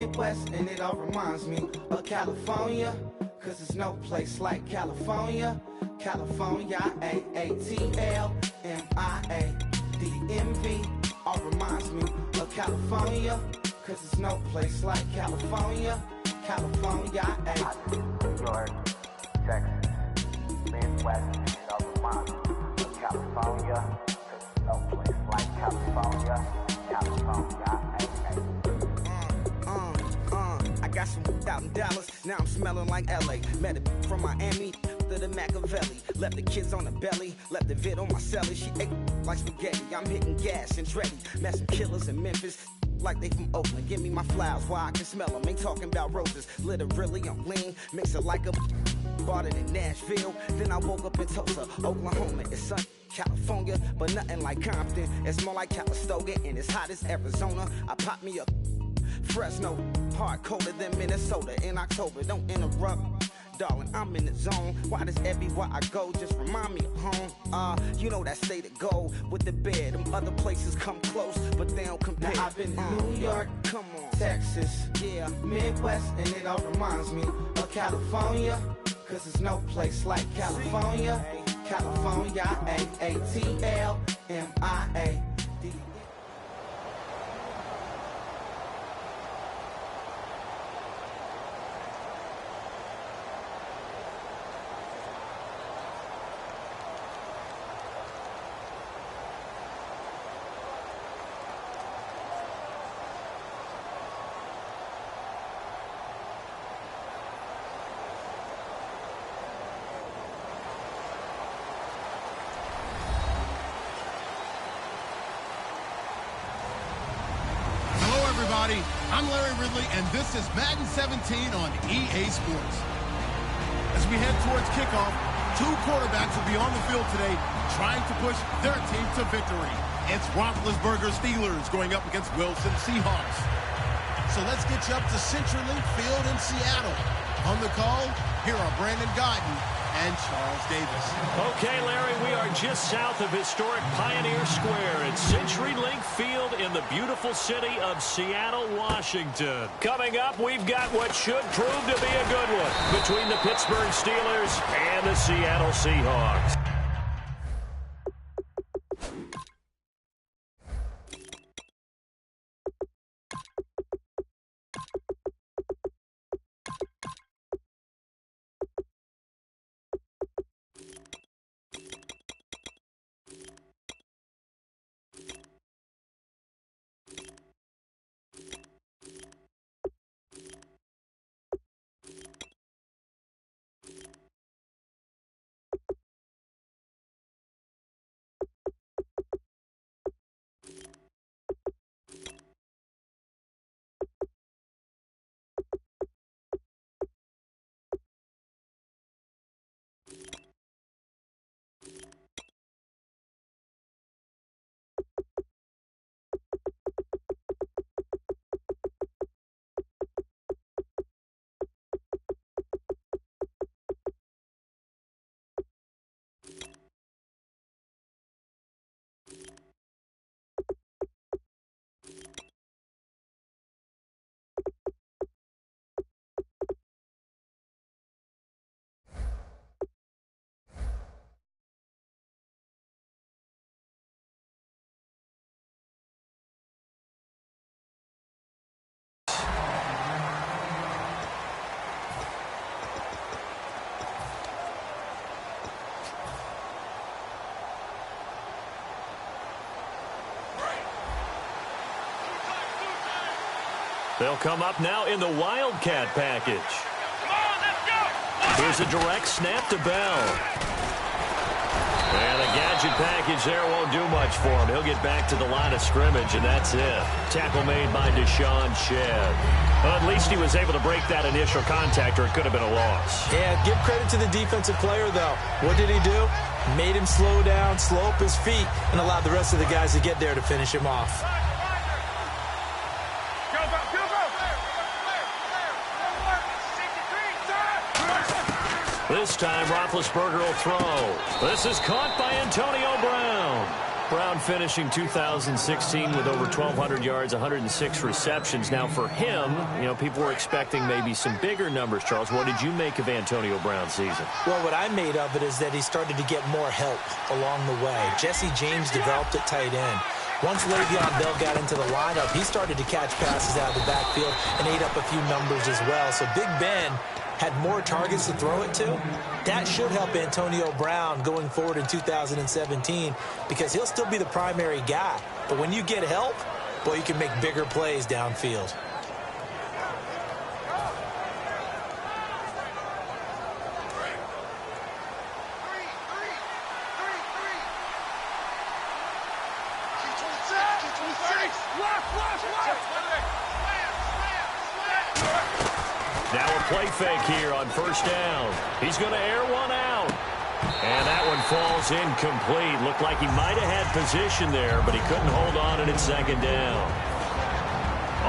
Midwest, and it all reminds me of California, cause there's no place like California. California, A-A-T-L-M-I-A-D-M-V, all reminds me of California, cause there's no place like California. California, New York, Texas, Midwest, and it all reminds me of California, cause there's no place like California. California, I got some out in Dallas, now I'm smelling like LA. Met a from Miami to the Machiavelli. Left the kids on the belly, left the vid on my celly. She ate like spaghetti, I'm hitting gas and Dreddy. Met some killers in Memphis, like they from Oakland. Give me my flowers while I can smell them. Ain't talking about roses, literally I'm lean. Mix it like a bought it in Nashville. Then I woke up in Tulsa, Oklahoma. It's sunny. California, but nothing like Compton. It's more like Calistoga, and it's hot as Arizona. I pop me a Fresno, hard colder than Minnesota in October. Don't interrupt, darling, I'm in the zone. Why does everywhere I go just remind me of home? You know that state of gold with the bed. Them other places come close, but they don't compare. Now I've been to New York, come on, Texas, yeah, Midwest, and it all reminds me of California, cause there's no place like California. California, A-A-T-L-M-I-A-D. I'm Larry Ridley, and this is Madden 17 on EA Sports. As we head towards kickoff, two quarterbacks will be on the field today trying to push their team to victory. It's Roethlisberger Steelers going up against Wilson Seahawks. So let's get you up to CenturyLink Field in Seattle. On the call, here are Brandon Guyton and Charles Davis. Okay, Larry, we are just south of historic Pioneer Square at CenturyLink Field in the beautiful city of Seattle, Washington. Coming up, we've got what should prove to be a good one between the Pittsburgh Steelers and the Seattle Seahawks. They'll come up now in the Wildcat package. Here's a direct snap to Bell. And a gadget package there won't do much for him. He'll get back to the line of scrimmage, and that's it. Tackle made by Deshaun Shedd. Well, at least he was able to break that initial contact, or it could have been a loss. Yeah, give credit to the defensive player, though. What did he do? Made him slow down, slow up his feet, and allowed the rest of the guys to get there to finish him off. This time, Roethlisberger will throw. This is caught by Antonio Brown. Brown finishing 2016 with over 1,200 yards, 106 receptions. Now for him, people were expecting maybe some bigger numbers, Charles. What did you make of Antonio Brown's season? Well, what I made of it is that he started to get more help along the way. Jesse James developed at tight end. Once Le'Veon Bell got into the lineup, he started to catch passes out of the backfield and ate up a few numbers as well. So Big Ben had more targets to throw it to. That should help Antonio Brown going forward in 2017 because he'll still be the primary guy. But when you get help, boy, you can make bigger plays downfield. Now a play fake here on first down. He's going to air one out. And that one falls incomplete. Looked like he might have had position there, but he couldn't hold on and it's second down.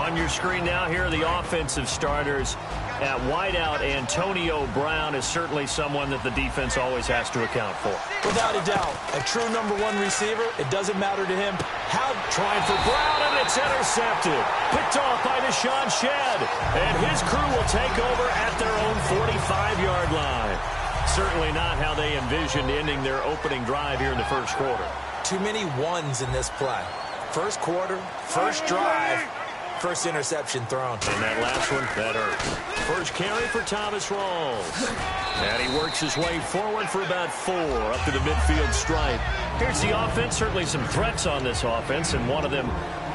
On your screen now, here are the offensive starters. At wideout, Antonio Brown is certainly someone that the defense always has to account for. Without a doubt, a true number one receiver. It doesn't matter to him how. Trying for Brown, and it's intercepted. Picked off by Deshaun Shedd. And his crew will take over at their own 45-yard line. Certainly not how they envisioned ending their opening drive here in the first quarter. Too many ones in this play. First quarter, first drive, first interception thrown. And that last one, that hurt. First carry for Thomas Rawls. And he works his way forward for about 4 up to the midfield stripe. Here's the offense. Certainly some threats on this offense, and one of them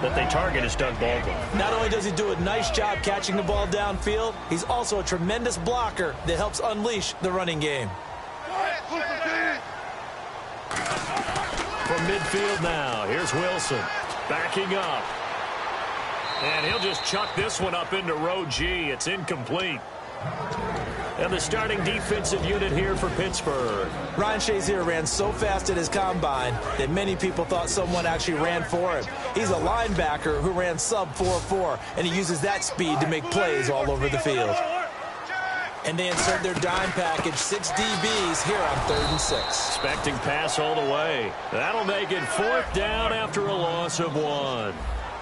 that they target is Doug Baldwin. Not only does he do a nice job catching the ball downfield, he's also a tremendous blocker that helps unleash the running game. From midfield now, here's Wilson backing up. And he'll just chuck this one up into row G. It's incomplete. And the starting defensive unit here for Pittsburgh. Ryan Shazier ran so fast at his combine that many people thought someone actually ran for him. He's a linebacker who ran sub 4.4, and he uses that speed to make plays all over the field. And they insert their dime package, 6 DBs here on 3rd and 6. Expecting pass all the way. That'll make it 4th down after a loss of 1.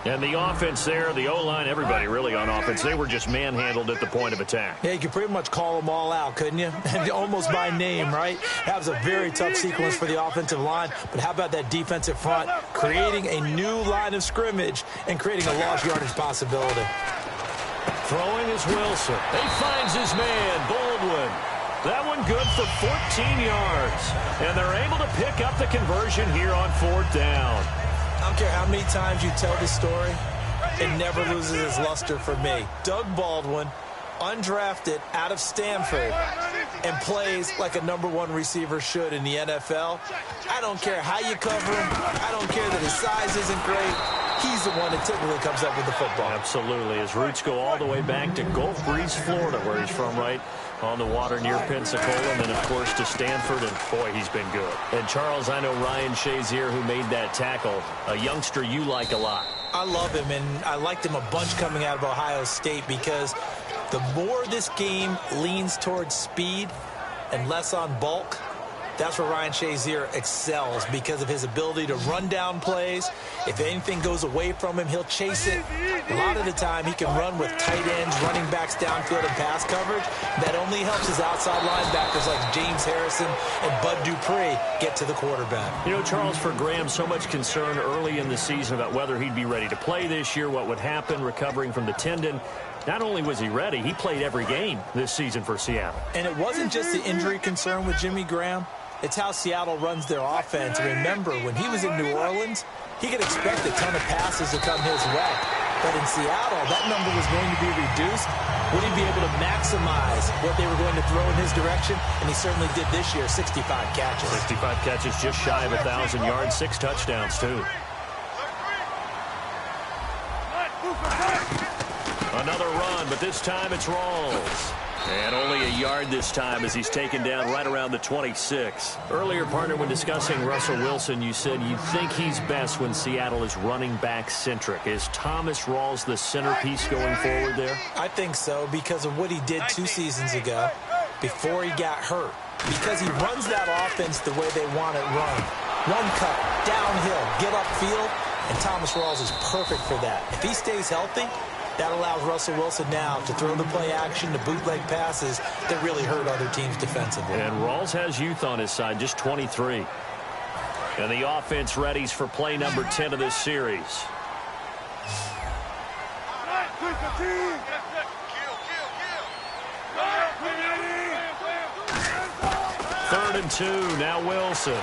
And the offense there, the O-line, everybody really on offense, they were just manhandled at the point of attack. Yeah, you could pretty much call them all out, couldn't you? Almost by name, right? That was a very tough sequence for the offensive line. But how about that defensive front creating a new line of scrimmage and creating a lost yardage possibility? Throwing is Wilson. He finds his man, Baldwin. That one good for 14 yards. And they're able to pick up the conversion here on 4th down. I don't care how many times you tell the story, it never loses its luster for me. Doug Baldwin, undrafted out of Stanford, and plays like a #1 receiver should in the NFL. I don't care how you cover him. I don't care that his size isn't great. He's the one that typically comes up with the football. Absolutely. His roots go all the way back to Gulf Breeze, Florida, where he's from, right on the water near Pensacola, and then, of course, to Stanford, and, boy, he's been good. And, Charles, I know Ryan Shazier, who made that tackle, a youngster you like a lot. I love him, and I liked him a bunch coming out of Ohio State because the more this game leans towards speed and less on bulk, that's where Ryan Shazier excels because of his ability to run down plays. If anything goes away from him, he'll chase it. A lot of the time, he can run with tight ends, running backs downfield, and pass coverage. That only helps his outside linebackers like James Harrison and Bud Dupree get to the quarterback. You know, Charles, for Graham, so much concern early in the season about whether he'd be ready to play this year, what would happen recovering from the tendon. Not only was he ready, he played every game this season for Seattle. And it wasn't just the injury concern with Jimmy Graham. It's how Seattle runs their offense. Remember, when he was in New Orleans, he could expect a ton of passes to come his way. But in Seattle, that number was going to be reduced. Would he be able to maximize what they were going to throw in his direction? And he certainly did this year, 65 catches. 65 catches, just shy of 1,000 yards, 6 touchdowns, too. Another run, but this time it's Rawls. And only a yard this time as he's taken down right around the 26. Earlier, partner, when discussing Russell Wilson, you said you think he's best when Seattle is running back centric. Is Thomas Rawls the centerpiece going forward there? I think so because of what he did 2 seasons ago before he got hurt. Because he runs that offense the way they want it run. One cut, downhill, get upfield, and Thomas Rawls is perfect for that. If he stays healthy, that allows Russell Wilson now to throw the play action, the bootleg passes that really hurt other teams defensively. And Rawls has youth on his side, just 23. And the offense readies for play number 10 of this series. Third and 2, now Wilson.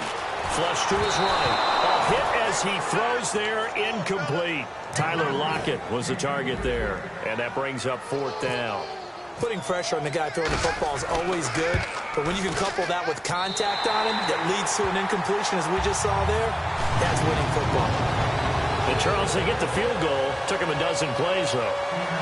Flush to his right. A hit as he throws there, incomplete. Tyler Lockett was the target there, and that brings up 4th down. Putting pressure on the guy throwing the football is always good, but when you can couple that with contact on him that leads to an incompletion, as we just saw there, that's winning football. And Charles, they get the field goal. Took him a dozen plays, though.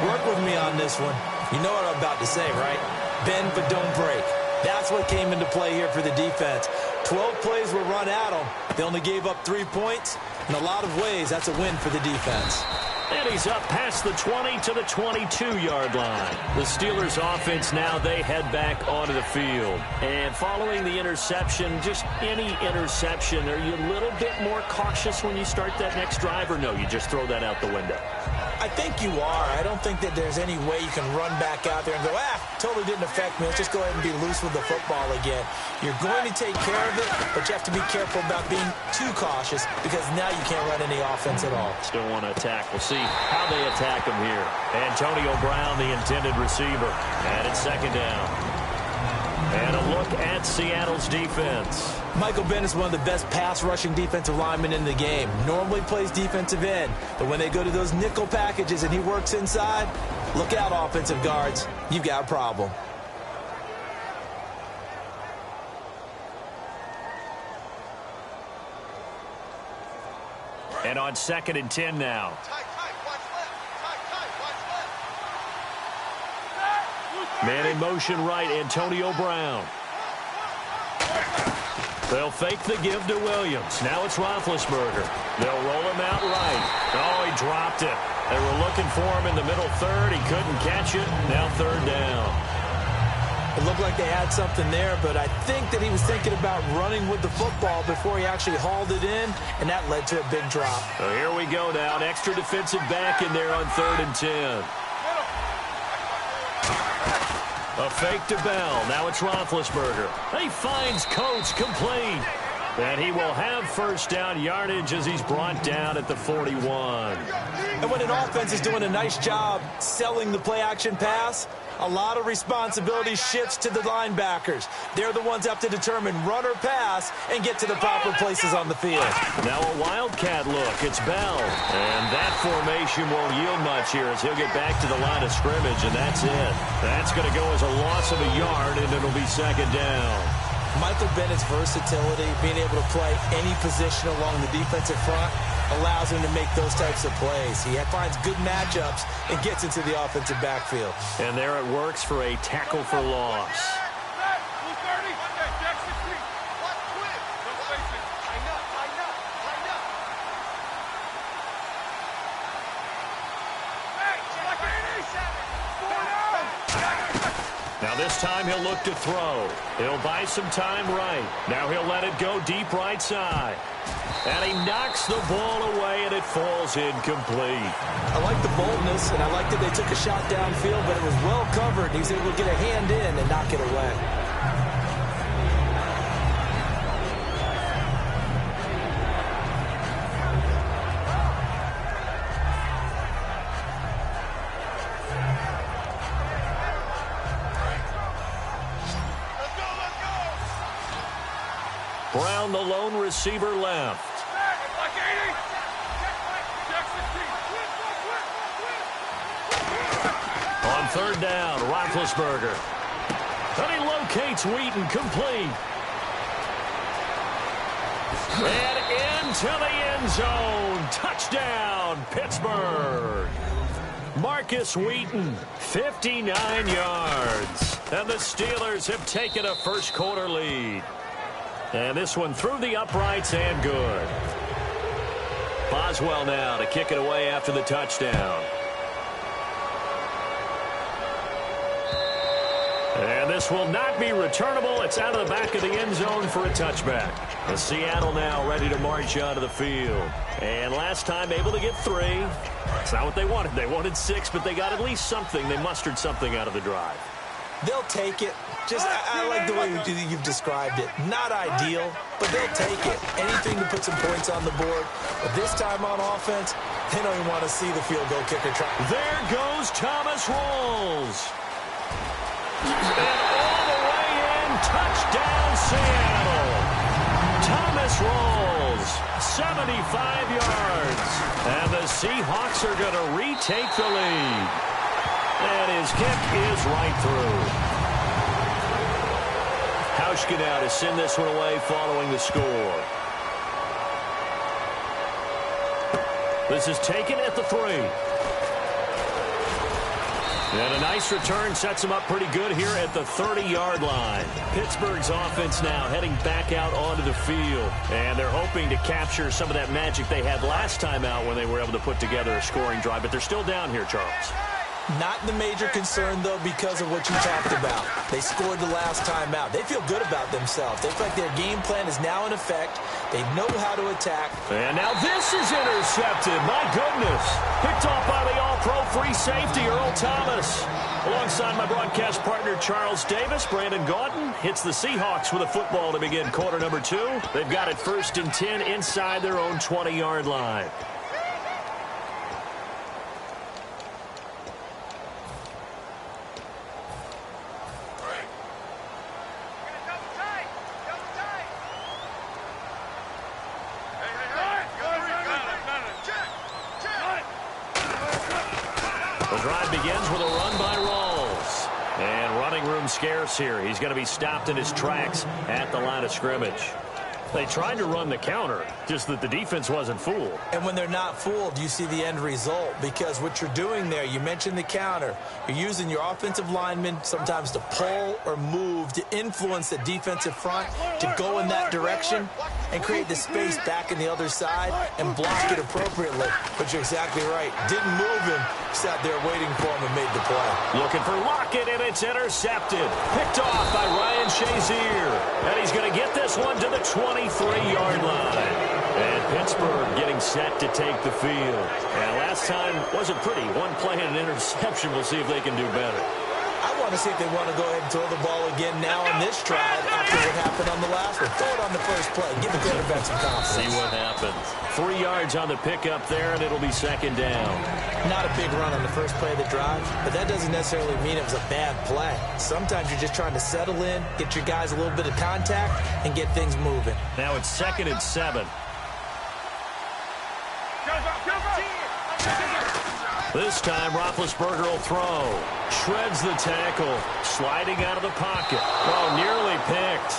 Work with me on this one. You know what I'm about to say, right? Bend but don't break. That's what came into play here for the defense. 12 plays were run at them. They only gave up 3 points. In a lot of ways, that's a win for the defense. And he's up past the 20 to the 22-yard line. The Steelers offense now, they head back onto the field. And following the interception, just any interception, are you a little bit more cautious when you start that next drive, or no, you just throw that out the window? I think you are. I don't think that there's any way you can run back out there and go, totally didn't affect me. Let's just go ahead and be loose with the football again. You're going to take care of it, but you have to be careful about being too cautious because now you can't run any offense at all. Still want to attack. We'll see how they attack him here. Antonio Brown, the intended receiver. And it's 2nd down. And a look at Seattle's defense. Michael Bennett is one of the best pass-rushing defensive linemen in the game. Normally plays defensive end, but when they go to those nickel packages and he works inside, look out, offensive guards. You've got a problem. And on 2nd and 10 now. Man in motion right, Antonio Brown. They'll fake the give to Williams. Now it's Roethlisberger. They'll roll him out right. Oh, he dropped it. They were looking for him in the middle third. He couldn't catch it. Now 3rd down. It looked like they had something there, but I think that he was thinking about running with the football before he actually hauled it in, and that led to a big drop. So here we go now. An extra defensive back in there on 3rd and 10. A fake to Bell. Now it's Roethlisberger. He finds Coates complete. And he will have 1st down yardage as he's brought down at the 41. And when an offense is doing a nice job selling the play-action pass, a lot of responsibility shifts to the linebackers. They're the ones that have to determine run or pass and get to the proper places on the field. Now a wildcat look. It's Bell. And that formation won't yield much here as he'll get back to the line of scrimmage, and that's it. That's going to go as a loss of a yard, and it'll be 2nd down. Michael Bennett's versatility, being able to play any position along the defensive front, allows him to make those types of plays. He finds good matchups and gets into the offensive backfield. And there it works for a tackle for loss. Now this time he'll look to throw. He'll buy some time right. Now he'll let it go deep right side. And he knocks the ball away, and it falls incomplete. I like the boldness, and I like that they took a shot downfield, but it was well covered. He was able to get a hand in and knock it away. Brown, the lone receiver, left. On 3rd down, Roethlisberger. And he locates Wheaton, complete. And into the end zone. Touchdown, Pittsburgh. Marcus Wheaton, 59 yards. And the Steelers have taken a first-quarter lead. And this one through the uprights and good. Boswell now to kick it away after the touchdown. And this will not be returnable. It's out of the back of the end zone for a touchback. And Seattle now ready to march onto the field. And last time able to get 3. It's not what they wanted. They wanted 6, but they got at least something. They mustered something out of the drive. They'll take it. I like the way you've described it. Not ideal, but they'll take it. Anything to put some points on the board. But this time on offense, they don't even want to see the field goal kicker try. There goes Thomas Rawls. And all the way in, touchdown Seattle. Thomas Rawls, 75 yards. And the Seahawks are going to retake the lead. And his kick is right through. Hauschka now to send this one away following the score. This is taken at the 3. And a nice return sets him up pretty good here at the 30-yard line. Pittsburgh's offense now heading back out onto the field. And they're hoping to capture some of that magic they had last time out when they were able to put together a scoring drive. But they're still down here, Charles. Not the major concern, though, because of what you talked about. They scored the last time out. They feel good about themselves. They feel like their game plan is now in effect. They know how to attack. And now this is intercepted. My goodness. Picked off by the all-pro free safety, Earl Thomas. Alongside my broadcast partner, Charles Davis, Brandon Gaudin hits the Seahawks with a football to begin quarter number 2. They've got it 1st and 10 inside their own 20-yard line. Scarce here. He's going to be stopped in his tracks at the line of scrimmage. They tried to run the counter, just that the defense wasn't fooled. And when they're not fooled, you see the end result, because what you're doing there, you mentioned the counter. You're using your offensive linemen sometimes to pull or move to influence the defensive front to go in that direction and create the space back in the other side and block it appropriately. But you're exactly right. Didn't move him. Sat there waiting for him and made the play. Looking for Lockett, and it's intercepted. Picked off by Ryan Shazier. And he's going to get this one to the 23-yard line. And Pittsburgh getting set to take the field. And last time wasn't pretty. One play and an interception. We'll see if they can do better. I want to see if they want to go ahead and throw the ball again now on this drive after what happened on the last one. Throw it on the first play. Give the quarterback some confidence. See what happens. 3 yards on the pickup there, and it'll be 2nd down. Not a big run on the first play of the drive, but that doesn't necessarily mean it was a bad play. Sometimes you're just trying to settle in, get your guys a little bit of contact, and get things moving. Now it's 2nd and 7. This time, Roethlisberger will throw. Shreds the tackle. Sliding out of the pocket. Oh, nearly picked.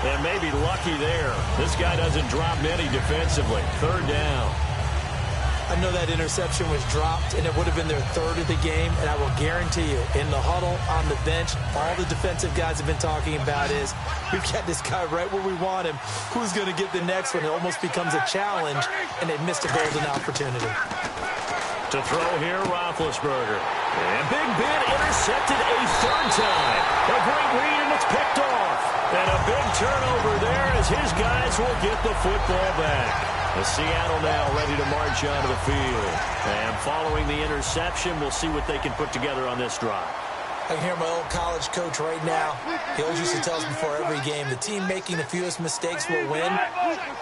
And maybe lucky there. This guy doesn't drop many defensively. 3rd down. I know that interception was dropped, and it would have been their 3rd of the game, and I will guarantee you, in the huddle, on the bench, all the defensive guys have been talking about is, we've got this guy right where we want him. Who's going to get the next one? It almost becomes a challenge, and they missed a golden opportunity. To throw here, Roethlisberger. And Big Ben intercepted a 3rd time. A great read, and it's picked off. And a big turnover there as his guys will get the football back. The Seattle now ready to march onto the field. And following the interception, we'll see what they can put together on this drive. I can hear my old college coach right now. He always used to tell us before every game, the team making the fewest mistakes will win.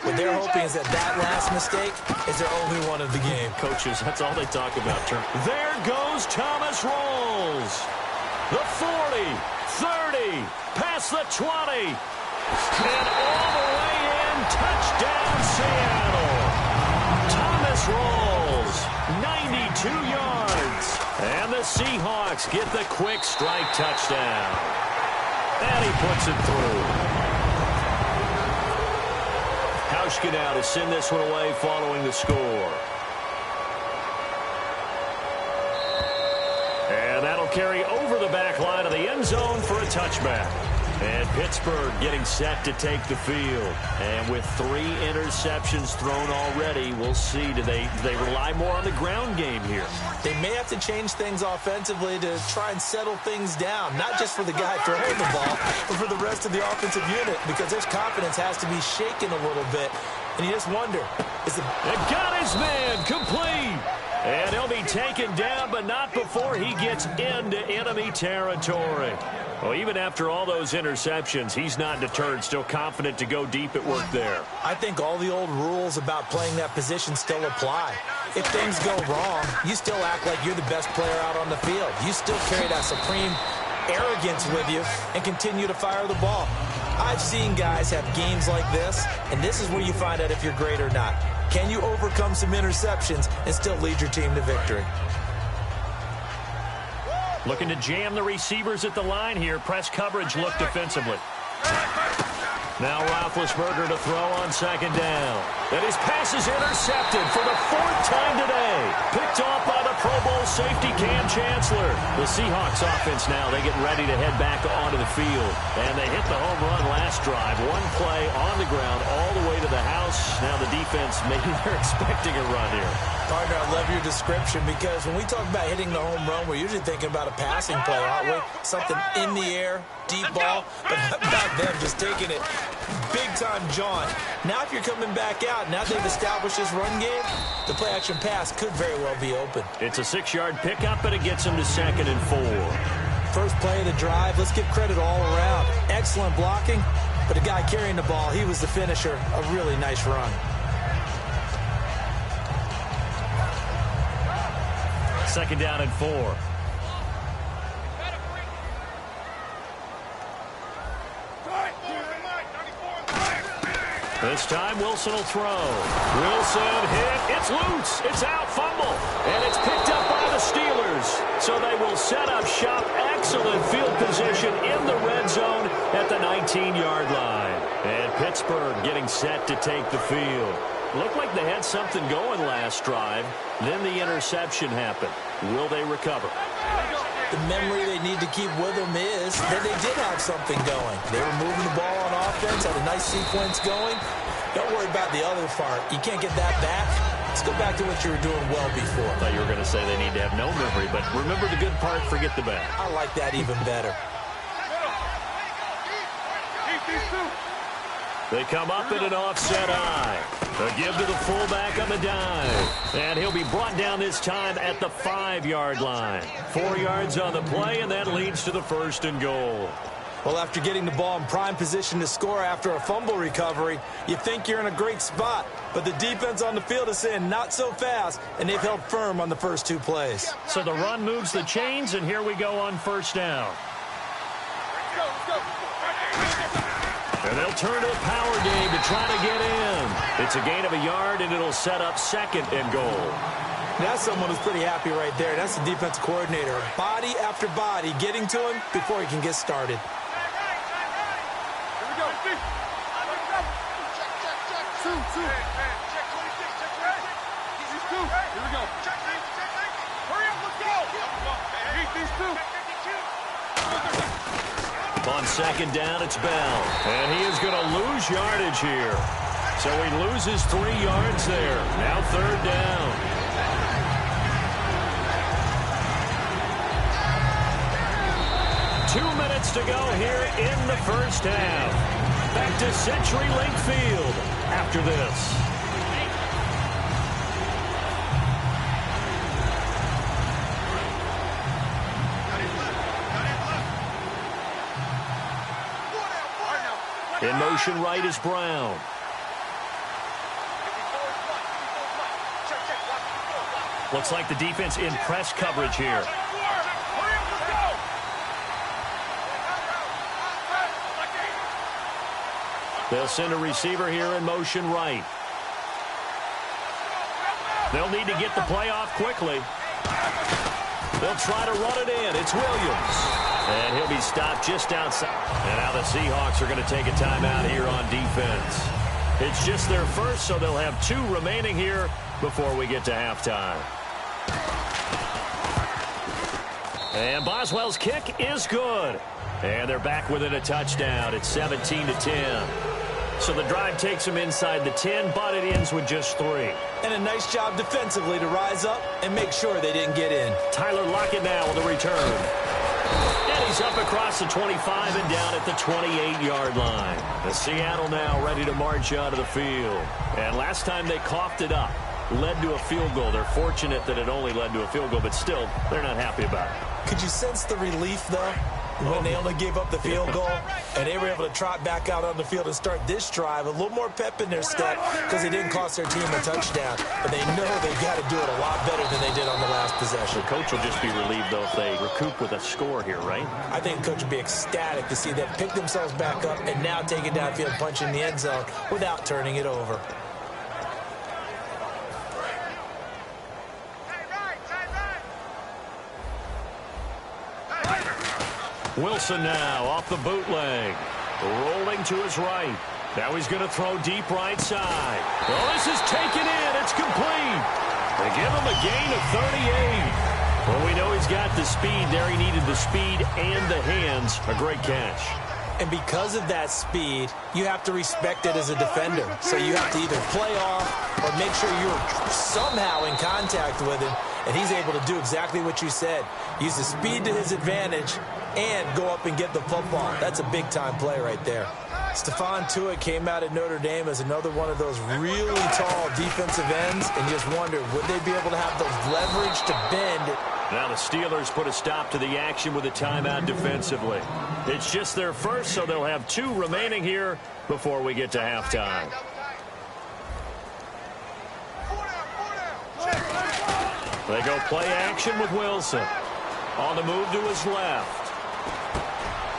What they're hoping is that that last mistake is their only one of the game. Coaches, that's all they talk about. There goes Thomas Rawls. The 40, 30, past the 20. And all the way in, touchdown Seattle. Thomas Rawls, 92 yards. And the Seahawks get the quick strike touchdown. And he puts it through. Hauschka now to send this one away following the score. And that'll carry over the back line of the end zone for a touchback. And Pittsburgh getting set to take the field. And with 3 interceptions thrown already, we'll see. Do they rely more on the ground game here? They may have to change things offensively to try and settle things down, not just for the guy throwing the ball, but for the rest of the offensive unit, because their confidence has to be shaken a little bit. And you just wonder, And got his man complete. And he'll be taken down, but not before he gets into enemy territory. Well, even after all those interceptions, he's not deterred, still confident to go deep at work there. I think all the old rules about playing that position still apply. If things go wrong, you still act like you're the best player out on the field. You still carry that supreme arrogance with you and continue to fire the ball. I've seen guys have games like this, and this is where you find out if you're great or not. Can you overcome some interceptions and still lead your team to victory? Looking to jam the receivers at the line here. Press coverage look defensively. Now Roethlisberger to throw on second down. And his pass is intercepted for the 4th time today. Picked off by the Pro Bowl safety Cam Chancellor. The Seahawks offense now, they get ready to head back onto the field. And they hit the home run last drive. 1 play on the ground all the way to the house. Now the defense, maybe they're expecting a run here. Partner, I love your description, because when we talk about hitting the home run, we're usually thinking about a passing play, aren't we? Something in the air, deep ball, but not them just taking it big-time jaunt. Now if you're coming back out, now they've established this run game, the play-action pass could very well be open. It's a 6-yard pickup, and it gets him to 2nd and 4. First play of the drive, let's give credit all around. Excellent blocking, but the guy carrying the ball, he was the finisher. A really nice run. Second down and 4. This time Wilson will throw. Wilson hit. It's loose. It's out. Fumble. And it's picked up by the Steelers. So they will set up shop. Excellent field position in the red zone at the 19-yard line. And Pittsburgh getting set to take the field. Looked like they had something going last drive. Then the interception happened. Will they recover? The memory they need to keep with them is that they did have something going. They were moving the ball on offense, had a nice sequence going. Don't worry about the other part. You can't get that back. Let's go back to what you were doing well before. I thought you were going to say they need to have no memory, but remember the good part, forget the bad. I like that even better. They come up in an offset eye. A give to the fullback on the dive. And he'll be brought down this time at the 5-yard line. 4 yards on the play, and that leads to the 1st and goal. Well, after getting the ball in prime position to score after a fumble recovery, you think you're in a great spot. But the defense on the field is saying not so fast, and they've held firm on the first 2 plays. So the run moves the chains, and here we go on 1st down. And they'll turn to a power game to try to get in. It's a gain of a yard, and it'll set up 2nd and goal. That's someone who's pretty happy right there. That's the defense coordinator. Body after body getting to him before he can get started. On 2nd down, it's Bell. And he is going to lose yardage here. So he loses 3 yards there. Now 3rd down. Two minutes to go here in the 1st half. Back to CenturyLink Field after this. In motion right is Brown. Looks like the defense in press coverage here. They'll send a receiver here in motion right. They'll need to get the play off quickly. They'll try to run it in. It's Williams. And he'll be stopped just outside. And now the Seahawks are going to take a timeout here on defense. It's just their first, so they'll have 2 remaining here before we get to halftime. And Boswell's kick is good. And they're back within a touchdown. It's 17-10. So the drive takes them inside the 10, but it ends with just 3. And a nice job defensively to rise up and make sure they didn't get in. Tyler Lockett now with the return. And he's up across the 25 and down at the 28-yard line. The Seattle now ready to march out of the field. And last time they coughed it up, led to a field goal. They're fortunate that it only led to a field goal, but still, they're not happy about it. Could you sense the relief, though, when they only gave up the field goal and they were able to trot back out on the field and start this drive? A little more pep in their step because they didn't cost their team a touchdown, but they know they've got to do it a lot better than they did on the last possession. The coach will just be relieved, though, if they recoup with a score here, right? I think the coach will be ecstatic to see them pick themselves back up and now take it downfield, punch in the end zone without turning it over. Wilson now off the bootleg. Rolling to his right. Now he's going to throw deep right side. Well, this is taken in. It's complete. They give him a gain of 38. Well, we know he's got the speed there. He needed the speed and the hands. A great catch. And because of that speed, you have to respect it as a defender. So you have to either play off or make sure you're somehow in contact with him. And he's able to do exactly what you said. Use the speed to his advantage and go up and get the football. That's a big-time play right there. Stephon Tuitt came out at Notre Dame as another one of those really tall defensive ends, and you just wondered, would they be able to have the leverage to bend? Now the Steelers put a stop to the action with a timeout defensively. It's just their first, so they'll have 2 remaining here before we get to halftime. They go play action with Wilson. On the move to his left.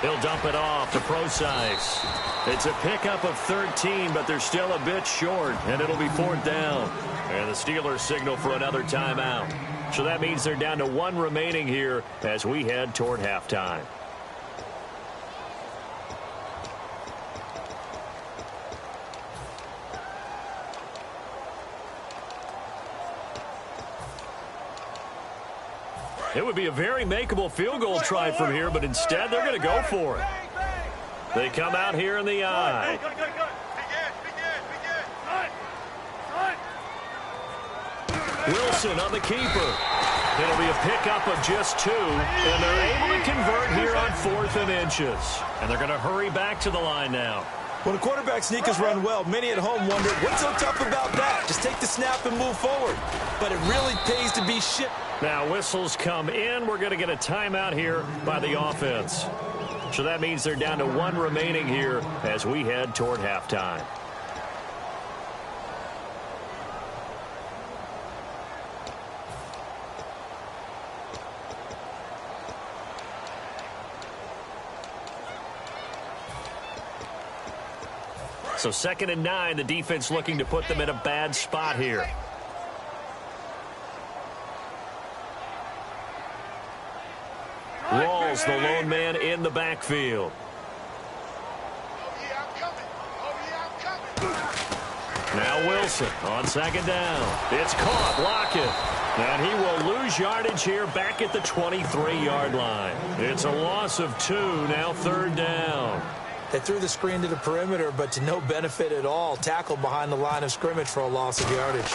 He'll dump it off to Procise. It's a pickup of 13, but they're still a bit short, and it'll be 4th down. And the Steelers signal for another timeout. So that means they're down to 1 remaining here as we head toward halftime. It would be a very makeable field goal try from here, but instead they're going to go for it. They come out here in the eye. Wilson on the keeper. It'll be a pickup of just 2, and they're able to convert here on 4th and inches. And they're going to hurry back to the line now. When a quarterback sneakers run well, many at home wonder, what's so tough about that? Just take the snap and move forward. But it really pays to be shit. Now whistles come in. We're going to get a timeout here by the offense. So that means they're down to 1 remaining here as we head toward halftime. So 2nd and 9, the defense looking to put them in a bad spot here. Rawls, the lone man in the backfield. Now Wilson on 2nd down. It's caught. Lockett. And he will lose yardage here back at the 23-yard line. It's a loss of 2, now 3rd down. They threw the screen to the perimeter, but to no benefit at all. Tackled behind the line of scrimmage for a loss of yardage.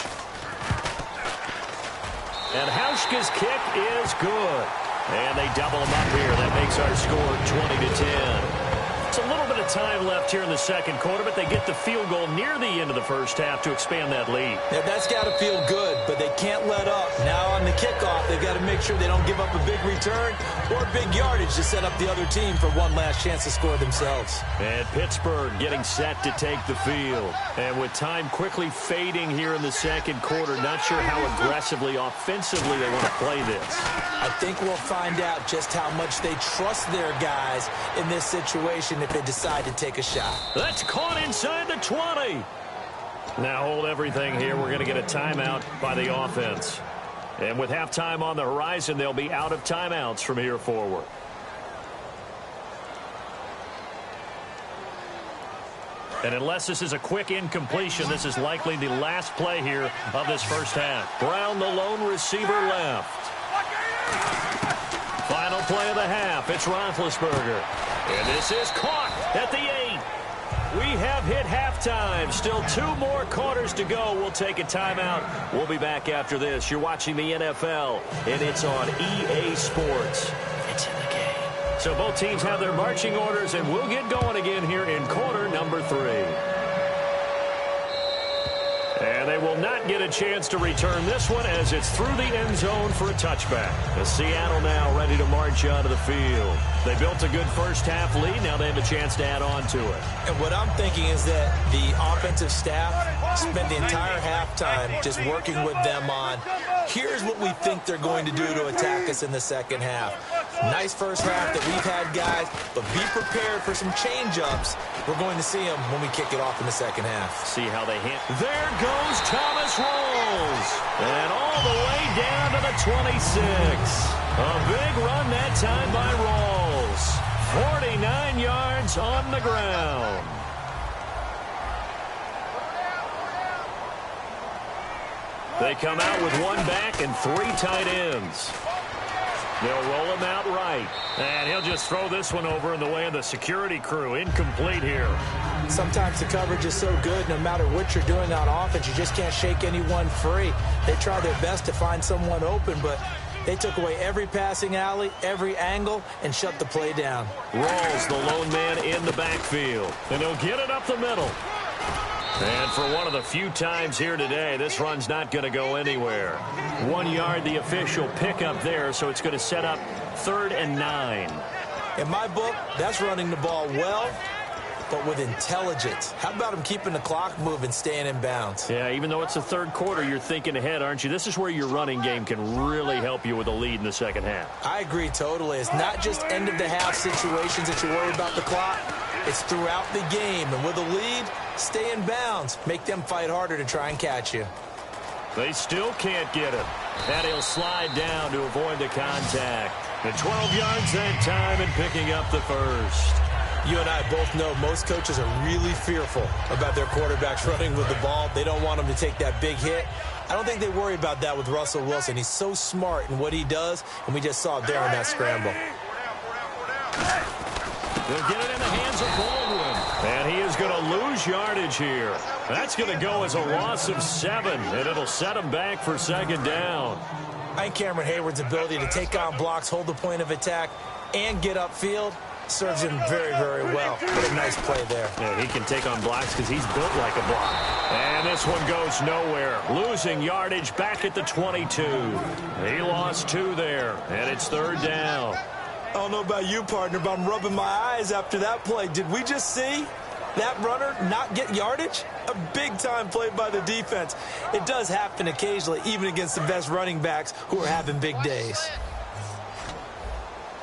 And Hauschka's kick is good. And they double him up here. That makes our score 20-10. It's a little bit of time left here in the 2nd quarter, but they get the field goal near the end of the 1st half to expand that lead. Yeah, that's got to feel good, but they can't let up. Now on the kickoff, they've got to make sure they don't give up a big return or big yardage to set up the other team for one last chance to score themselves. And Pittsburgh getting set to take the field. And with time quickly fading here in the 2nd quarter, not sure how aggressively, offensively they want to play this. I think we'll find out just how much they trust their guys in this situation if they decide to take a shot. That's caught inside the 20. Now hold everything here. We're going to get a timeout by the offense. And with halftime on the horizon, they'll be out of timeouts from here forward. And unless this is a quick incompletion, this is likely the last play here of this 1st half. Brown, the lone receiver, left. Final play of the half. It's Roethlisberger. And this is caught at the 8. We have hit halftime. Still 2 more quarters to go. We'll take a timeout. We'll be back after this. You're watching the NFL, and it's on EA Sports. It's in the game. So both teams have their marching orders, and we'll get going again here in quarter number 3. And they will not get a chance to return this one as it's through the end zone for a touchback. The Seattle now ready to march onto the field. They built a good first half lead. Now they have a chance to add on to it. And what I'm thinking is that the offensive staff spent the entire halftime just working with them on, here's what we think they're going to do to attack us in the second half. Nice first half that we've had, guys, but be prepared for some change-ups. We're going to see them when we kick it off in the second half. See how they hit. There goes Thomas Rawls. And all the way down to the 26. A big run that time by Rawls. 49 yards on the ground. They come out with 1 back and 3 tight ends. They'll roll him out right. And he'll just throw this one over in the way of the security crew. Incomplete here. Sometimes the coverage is so good, no matter what you're doing on offense, you just can't shake anyone free. They try their best to find someone open, but they took away every passing alley, every angle, and shut the play down. Rawls, the lone man in the backfield. And he'll get it up the middle. And for one of the few times here today, this run's not going to go anywhere. 1 yard, the official pickup there, so it's going to set up 3rd and 9. In my book, that's running the ball well, but with intelligence. How about him keeping the clock moving, staying in bounds? Yeah, even though it's the third quarter, you're thinking ahead, aren't you? This is where your running game can really help you with a lead in the second half. I agree totally. It's not just end-of-the-half situations that you worry about the clock. It's throughout the game. And with a lead, stay in bounds. Make them fight harder to try and catch you. They still can't get him. And he'll slide down to avoid the contact. And 12 yards that time and picking up the first. You and I both know most coaches are really fearful about their quarterbacks running with the ball. They don't want them to take that big hit. I don't think they worry about that with Russell Wilson. He's so smart in what he does, and we just saw it there in that scramble. They'll get it in the hands of Baldwin. And he is going to lose yardage here. That's going to go as a loss of 7, and it'll set him back for 2nd down. I think Cameron Hayward's ability to take on blocks, hold the point of attack, and get upfield serves him very, very well. What a nice play there. Yeah, he can take on blocks because he's built like a block. And this one goes nowhere. Losing yardage back at the 22. He lost 2 there, and it's 3rd down. I don't know about you, partner, but I'm rubbing my eyes after that play. Did we just see that runner not get yardage? A big-time play by the defense. It does happen occasionally, even against the best running backs who are having big days.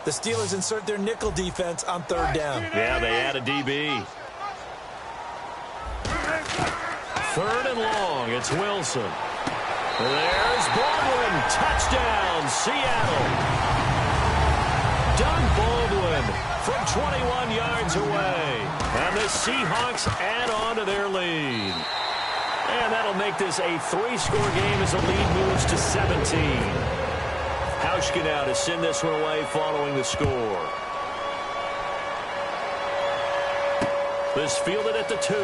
The Steelers insert their nickel defense on 3rd down. Yeah, they add a DB. 3rd and long. It's Wilson. There's Baldwin. Touchdown, Seattle. Doug Baldwin from 21 yards away. And the Seahawks add on to their lead. And that'll make this a 3-score game as the lead moves to 17. Hauschka now to send this one away following the score. This fielded at the 2.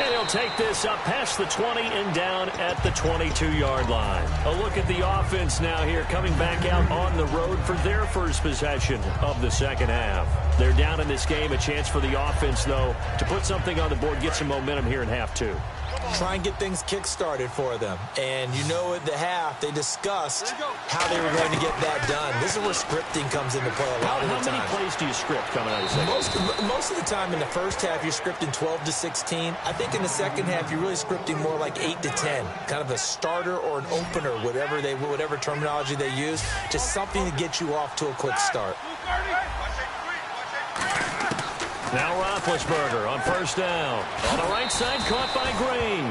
And he'll take this up past the 20 and down at the 22-yard line. A look at the offense now here, coming back out on the road for their first possession of the second half. They're down in this game. A chance for the offense, though, to put something on the board, get some momentum here in half 2. Try and get things kick-started for them. And you know at the half, they discussed how they were going to get that done. This is where scripting comes into play a lot of the time. How many plays do you script coming out of the second? Most of the time in the first half, you're scripting 12 to 16. I think in the second half, you're really scripting more like 8 to 10. Kind of a starter or an opener, whatever terminology they use. Just something to get you off to a quick start. Now Roethlisberger on 1st down. On the right side, caught by Green.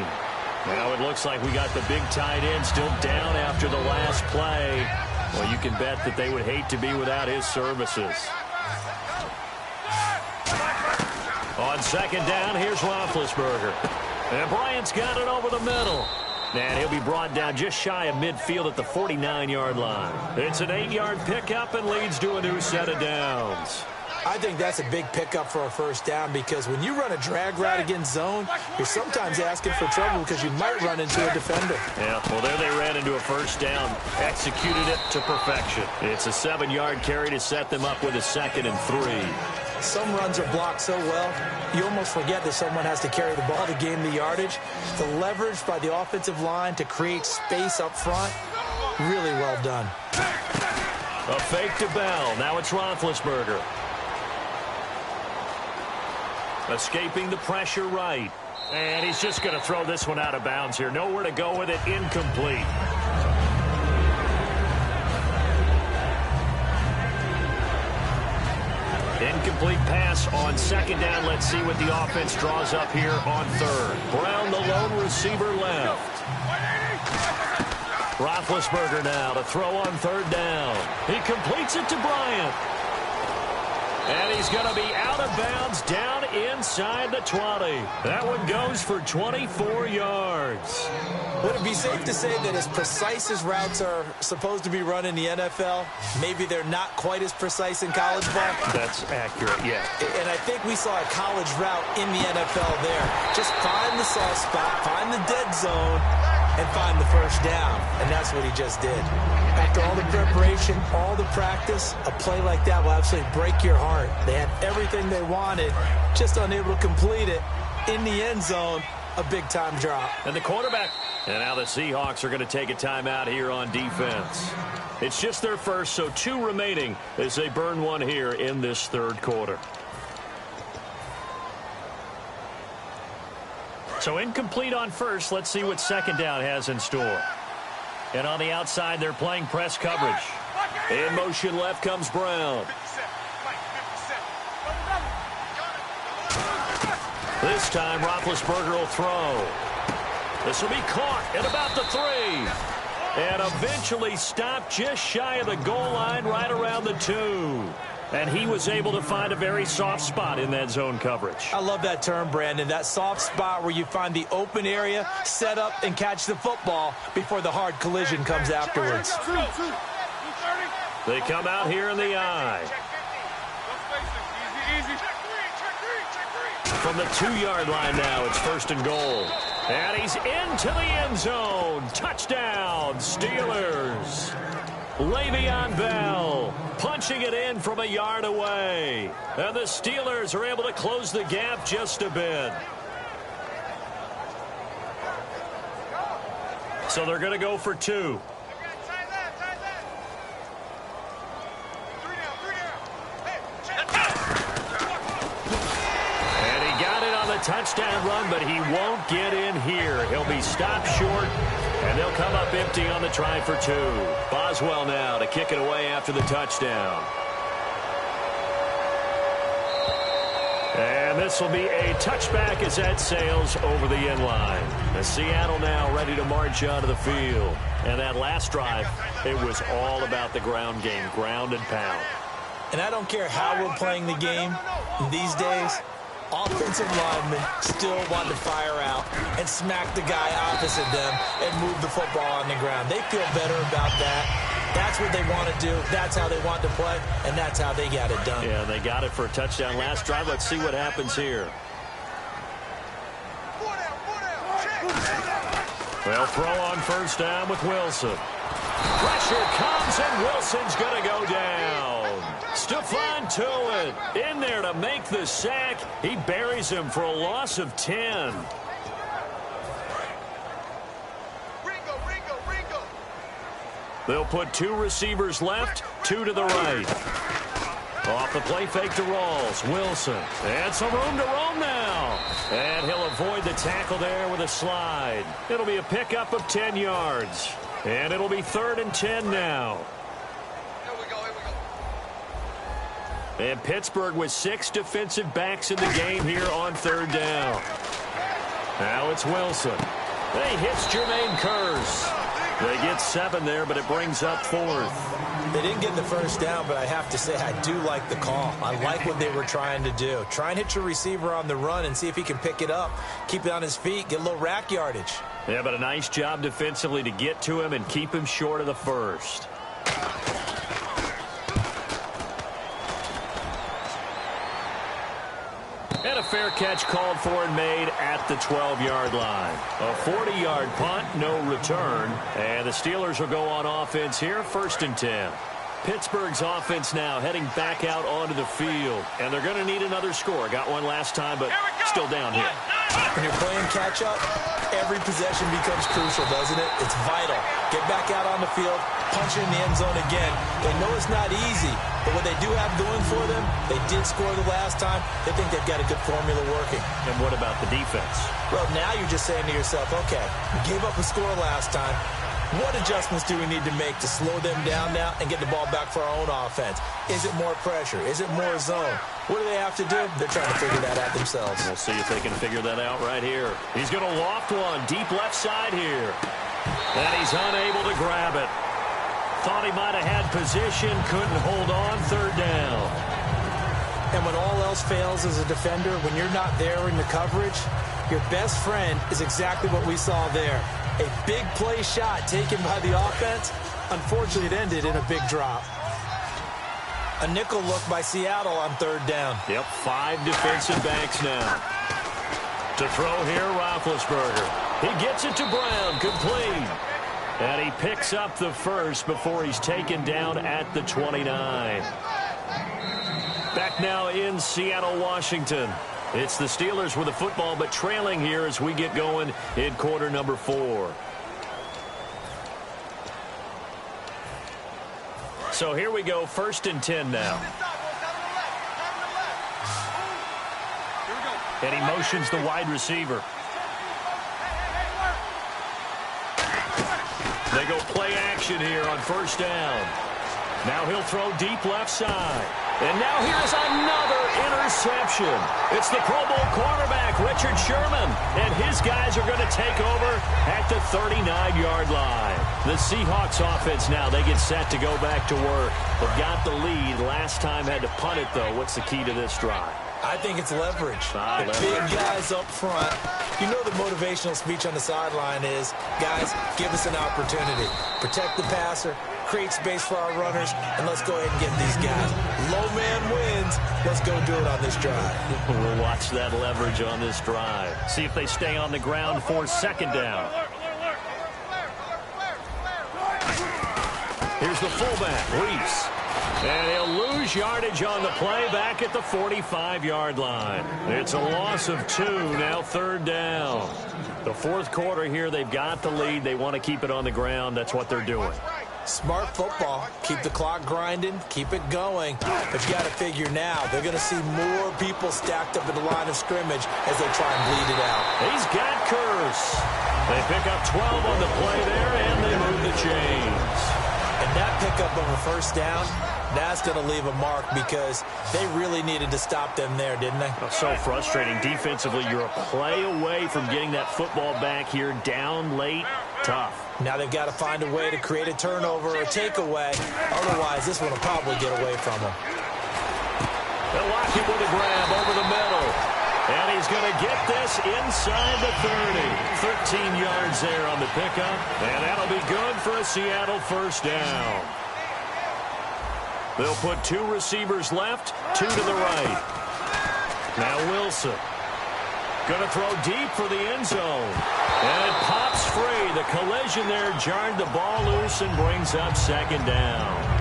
Now it looks like we got the big tight end still down after the last play. Well, you can bet that they would hate to be without his services. On 2nd down, here's Roethlisberger. And Bryant's got it over the middle. And he'll be brought down just shy of midfield at the 49-yard line. It's an 8-yard pickup and leads to a new set of downs. I think that's a big pickup for a first down because when you run a drag route against zone, you're sometimes asking for trouble because you might run into a defender. Yeah, well, there they ran into a first down, executed it to perfection. It's a 7-yard carry to set them up with a 2nd and 3. Some runs are blocked so well, you almost forget that someone has to carry the ball to gain the yardage. The leverage by the offensive line to create space up front, really well done. A fake to Bell. Now it's Roethlisberger. Escaping the pressure right. And he's just going to throw this one out of bounds here. Nowhere to go with it. Incomplete. Incomplete pass on 2nd down. Let's see what the offense draws up here on 3rd. Brown, the lone receiver, left. Roethlisberger now to throw on 3rd down. He completes it to Bryant. And he's going to be out of bounds down inside the 20. That one goes for 24 yards. Would it be safe to say that as precise as routes are supposed to be run in the NFL, maybe they're not quite as precise in college ball? That's accurate, yeah. And I think we saw a college route in the NFL there. Just find the soft spot, find the dead zone, and find the first down. And that's what he just did. After all the preparation, all the practice, a play like that will absolutely break your heart. They had everything they wanted, just unable to complete it. In the end zone, a big-time drop. And the quarterback. And now the Seahawks are going to take a timeout here on defense. It's just their first, so 2 remaining as they burn one here in this 3rd quarter. So incomplete on first. Let's see what 2nd down has in store. And on the outside, they're playing press coverage. In motion left comes Brown. This time, Roethlisberger will throw. This will be caught at about the 3. And eventually stopped just shy of the goal line right around the 2. And he was able to find a very soft spot in that zone coverage. I love that term, Brandon. That soft spot where you find the open area, set up, and catch the football before the hard collision comes afterwards. They come out here in the eye. From the 2-yard line now, it's 1st and goal. And he's into the end zone. Touchdown, Steelers. Le'Veon Bell punching it in from a yard away. And the Steelers are able to close the gap just a bit. So they're going to go for 2. And he got it on the touchdown run, but he won't get in here. He'll be stopped short. And they'll come up empty on the try for 2. Boswell now to kick it away after the touchdown. And this will be a touchback as that sails over the end line. And Seattle now ready to march onto the field. And that last drive, it was all about the ground game, ground and pound. And I don't care how we're playing the game these days. Offensive linemen still want to fire out and smack the guy opposite them and move the football on the ground. They feel better about that. That's what they want to do. That's how they want to play, and that's how they got it done. Yeah, they got it for a touchdown last drive. Let's see what happens here. They'll throw on 1st down with Wilson. Pressure comes, and Wilson's going to go down. Stephon Tuitt in there to make the sack. He buries him for a loss of 10. They'll put 2 receivers left, 2 to the right. Off the play fake to Rawls. Wilson. And some room to roam now. And he'll avoid the tackle there with a slide. It'll be a pickup of 10 yards. And it'll be 3rd and 10 now. And Pittsburgh with 6 defensive backs in the game here on 3rd down. Now it's Wilson. He hits Jermaine Kearse. They get 7 there, but it brings up 4th. They didn't get the first down, but I have to say I do like the call. I like what they were trying to do. Try and hit your receiver on the run and see if he can pick it up. Keep it on his feet, get a little rack yardage. Yeah, but a nice job defensively to get to him and keep him short of the first. And a fair catch called for and made at the 12-yard line. A 40-yard punt, no return. And the Steelers will go on offense here, 1st and 10. Pittsburgh's offense now heading back out onto the field. And they're going to need another score. Got one last time, but still down here. When you're playing catch-up, every possession becomes crucial, doesn't it? It's vital. Get back out on the field, punch in the end zone again. They know it's not easy, but what they do have going for them, they did score the last time. They think they've got a good formula working. And what about the defense? Well, now you're just saying to yourself, okay, we gave up a score last time. What adjustments do we need to make to slow them down now and get the ball back for our own offense? Is it more pressure? Is it more zone? What do they have to do? They're trying to figure that out themselves. We'll see if they can figure that out right here. He's going to loft one deep left side here. And he's unable to grab it. Thought he might have had position, couldn't hold on, 3rd down. And when all else fails as a defender, when you're not there in the coverage, your best friend is exactly what we saw there. A big play shot taken by the offense. Unfortunately, it ended in a big drop. A nickel look by Seattle on 3rd down. Yep, 5 defensive backs now. To throw here, Roethlisberger. He gets it to Brown, complete. And he picks up the first before he's taken down at the 29. Back now in Seattle, Washington. It's the Steelers with the football, but trailing here as we get going in quarter number 4. So here we go, 1st and 10 now. And he motions the wide receiver. They go play action here on 1st down. Now he'll throw deep left side. And now here's another interception. It's the Pro Bowl quarterback, Richard Sherman. And his guys are going to take over at the 39-yard line. The Seahawks offense now, they get set to go back to work. They've got the lead. Last time had to punt it, though. What's the key to this drive? I think it's leverage. The big guys up front. You know the motivational speech on the sideline is, guys, give us an opportunity. Protect the passer, create space for our runners, and let's go ahead and get these guys. Low man wins. Let's go do it on this drive. We'll watch that leverage on this drive. See if they stay on the ground for 2nd down. Here's the fullback, Reese. And he'll lose yardage on the play back at the 45-yard line. It's a loss of 2, now 3rd down. The 4th quarter here, they've got the lead. They want to keep it on the ground. That's what they're doing. Smart football. Keep the clock grinding. Keep it going. But you got to figure now, they're going to see more people stacked up at the line of scrimmage as they try and bleed it out. He's got Curse. They pick up 12 on the play there, and they move the chains. And that pickup of a 1st down, that's going to leave a mark because they really needed to stop them there, didn't they? So frustrating. Defensively, you're a play away from getting that football back here down late. Tough. Now they've got to find a way to create a turnover or a takeaway. Otherwise, this one will probably get away from them. They'll lock him with a grab over the middle. And he's going to get this inside the 30. 13 yards there on the pickup. And that'll be good for a Seattle 1st down. They'll put 2 receivers left, 2 to the right. Now Wilson. Going to throw deep for the end zone. And it pops free. The collision there jarred the ball loose and brings up 2nd down.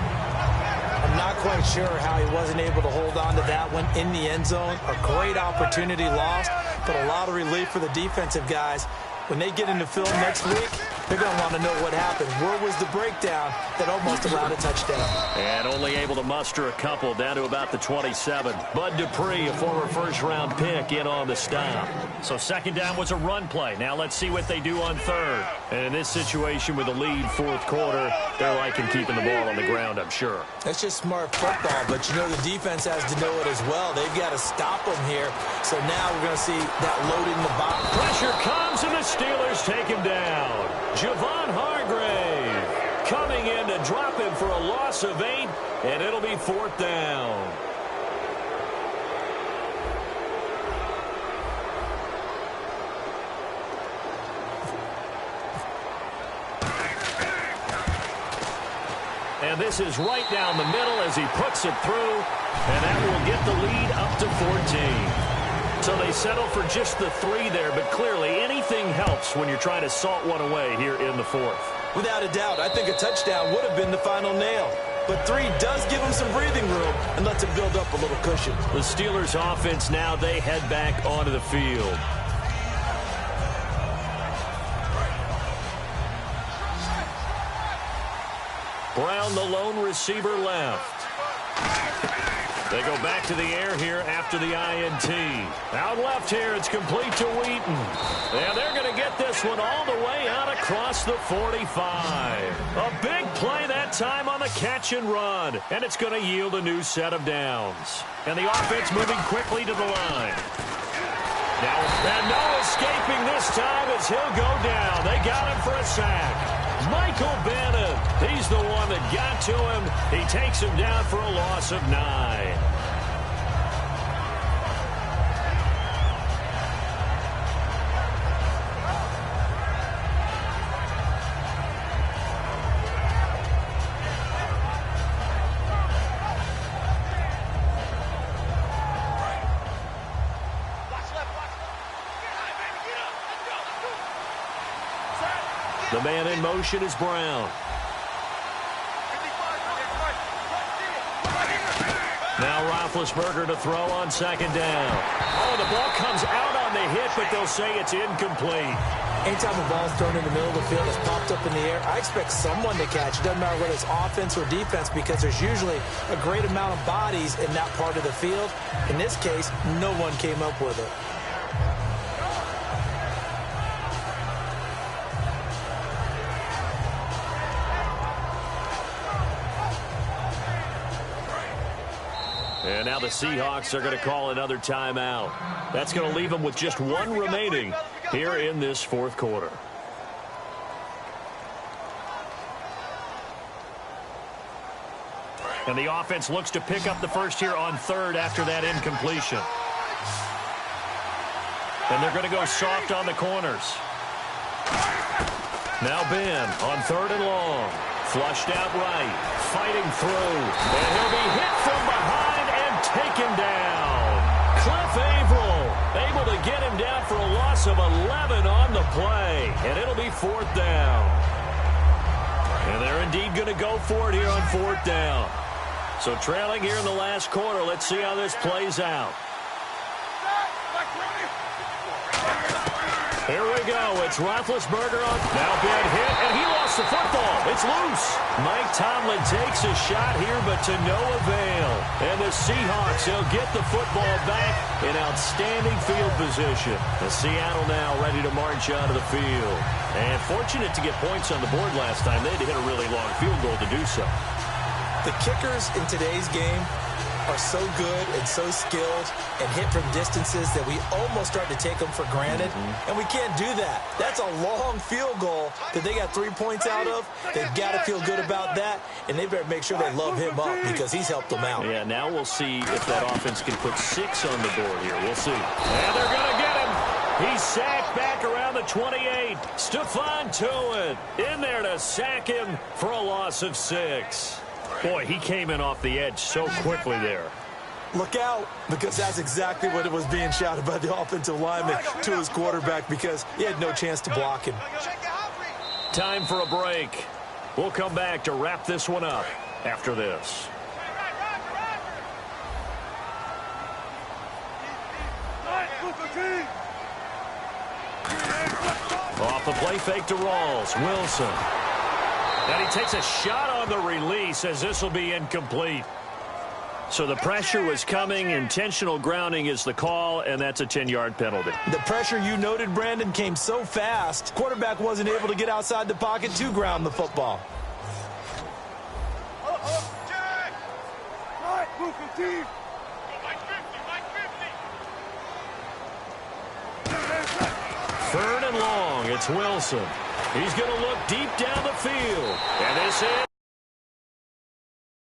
I'm not quite sure how he wasn't able to hold on to that one in the end zone. A great opportunity lost, but a lot of relief for the defensive guys. When they get into film next week, they're going to want to know what happened. Where was the breakdown that almost allowed a touchdown? And only able to muster a couple down to about the 27. Bud Dupree, a former 1st-round pick, in on the stop. So 2nd down was a run play. Now let's see what they do on 3rd. And in this situation with the lead 4th quarter, they're liking keeping the ball on the ground, I'm sure. That's just smart football, but you know the defense has to know it as well. They've got to stop them here. So now we're going to see that load in the box. Pressure comes and the Steelers take him down. Javon Hargrave coming in to drop him for a loss of 8, and it'll be 4th down. And this is right down the middle as he puts it through, and that will get the lead up to 14. So they settle for just the 3 there, but clearly anything helps when you're trying to salt one away here in the 4th. Without a doubt, I think a touchdown would have been the final nail. But 3 does give him some breathing room and lets him build up a little cushion. The Steelers offense now, they head back onto the field. Brown, the lone receiver, left. They go back to the air here after the INT. Out left here, it's complete to Wheaton. And they're going to get this one all the way out across the 45. A big play that time on the catch and run. And it's going to yield a new set of downs. And the offense moving quickly to the line. Now, and no escaping this time as he'll go down. They got him for a sack. Michael Bannon, he's the one that got to him. He takes him down for a loss of 9. The man in motion is Brown. Now Roethlisberger to throw on 2nd down. Oh, the ball comes out on the hit, but they'll say it's incomplete. Anytime a ball's thrown in the middle of the field, it's popped up in the air, I expect someone to catch. It doesn't matter whether it's offense or defense, because there's usually a great amount of bodies in that part of the field. In this case, no one came up with it. And now the Seahawks are going to call another timeout. That's going to leave them with just 1 remaining here in this 4th quarter. And the offense looks to pick up the first here on 3rd after that incompletion. And they're going to go soft on the corners. Now Ben on 3rd and long. Flushed out right. Fighting through. And he'll be hit from behind and taken down. Cliff Averill able to get him down for a loss of 11 on the play. And it'll be 4th down. And they're indeed going to go for it here on 4th down. So trailing here in the last quarter. Let's see how this plays out. Here we go. It's Roethlisberger on. Now Ben hit, and he lost the football. It's loose. Mike Tomlin takes a shot here, but to no avail. And the Seahawks, they'll get the football back in outstanding field position. The Seattle now ready to march out of the field. And fortunate to get points on the board last time. They had to hit a really long field goal to do so. The kickers in today's game are so good and so skilled and hit from distances that we almost start to take them for granted. And we can't do that. That's a long field goal that they got 3 points out of. They've got to feel good about that, and they better make sure they love him up because he's helped them out. Yeah, now we'll see if that offense can put 6 on the board here. We'll see. And they're going to get him. He's sacked back around the 28. Stephon Tuitt in there to sack him for a loss of 6. Boy, he came in off the edge so quickly there. Look out, because that's exactly what it was being shouted by the offensive lineman to his quarterback, because he had no chance to block him. Time for a break. We'll come back to wrap this one up after this. Off the play fake to Rawls. Wilson. And he takes a shot on the release as this will be incomplete. So the pressure was coming. Intentional grounding is the call, and that's a 10-yard penalty. The pressure you noted, Brandon, came so fast. Quarterback wasn't able to get outside the pocket to ground the football. Third and long. It's Wilson. He's going to look deep down